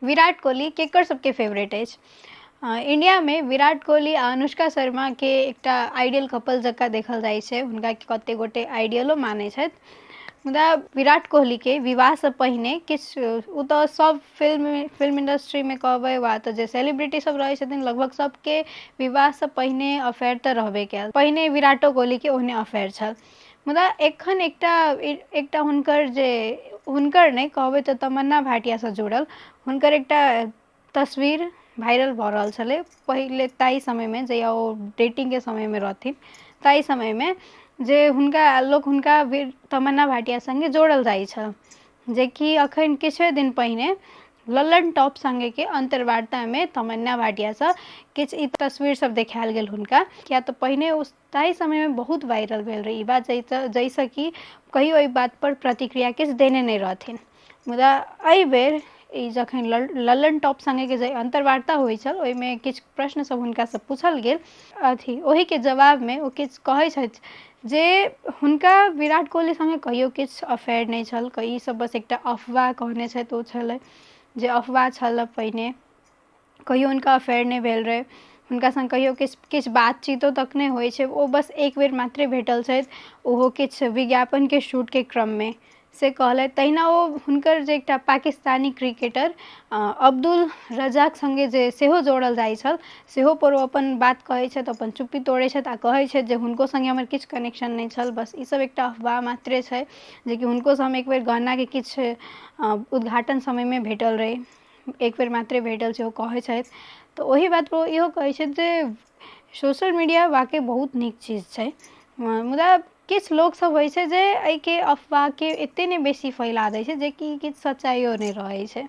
विराट कोहली केकर सबके फेवरेट अछि। इंडिया में विराट कोहली आ अनुष्का शर्मा के एकटा आइडियल कपल जकाँ देखल जाइ छै, हुनका कते गोटे आइडियलो मानै छथि। मुदा विराट कोहली के विवाह से पहिने किछु उ तऽ सब फिल्म इंडस्ट्री में कहबै वा तऽ जे सेलिब्रिटी सब रहै छथिन लगभग सबके विवाह से पहिने अफेयर तऽ रहबे कयल। पहिने विराटो कोहली के ओहने अफेयर छल। मुदा एखन एकटा हुनकर नहीं कहबै तऽ तमन्ना भाटिया से जुड़ल हुनकर एकटा तस्वीर वायरल भऽ रहल छलै पहिले ताई समय में, जहिया ओ डेटिंग के समय में रहथिन ताई समय में, जे हुनका तमन्ना भाटिया संगे जोड़ल जाइ छल, जेकि अखन किछुए दिन पहिने लल्लन टॉप संगे के अंतर्वार्ता में तमन्ना भाटिया से किछु ई तस्वीर सब देखायल गेल हुनका। किया तऽ पहिने ताई समय में बहुत वायरल भेल रहे ई बात, जैसे कि कहियो एहि बात पर प्रतिक्रिया किछु देने नहीं रहथिन। मुदा एहि बेर ई जखन लल्लन टॉप संगे के जे अंतर्वार्ता होइ छल ओहिमे किछु प्रश्न सब हुनका से पूछल गेल, ओही के जवाब में ओ किछु कहै छथि जे हुनका विराट कोहली संगे कहियो किछु अफेयर नहीं छल, ई सब बस एकटा अफवाह कहने छथि ओ छलै जे अफवाह छल। पहिने कहियो हुनका अफेयर नहीं भेल रहे, हुनका संग कहियो किछु बातचीतो तक नहीं होइ छै, ओ बस एक बेर मात्रे भेटल छथि, ओहो किछु विज्ञापन के शूट के क्रम में से कहलथि। तहिना ओ हुनकर जे एकटा पाकिस्तानी क्रिकेटर अब्दुल रज्जाक संगे जे सेहो जोड़ल जाइ छल सेहो पर ओ अपन बात कहै छथि, अपन चुप्पी तोड़ै छथि आ कहै छथि जे हुनको संगे हमर किछु कनेक्शन नहीं छल, बस ई सब एकटा अफवाह मात्रे छै, जेकि हुनको से हम एक बेर गहना के किछु उद्घाटन समय में भेटल रही, एक बेर मात्रे भेटल छै ओ कहै छथि। तऽ ओही बात पर ओ इहो कहै छथि जे सोशल मीडिया वाकई बहुत नीक चीज छै, मुदा किछु लोग सब होइ छै जे एहि के अफवाह के एते ने बेसी फैला दै छै, जेकि किछु सच्चाइयो नहीं रहै छै।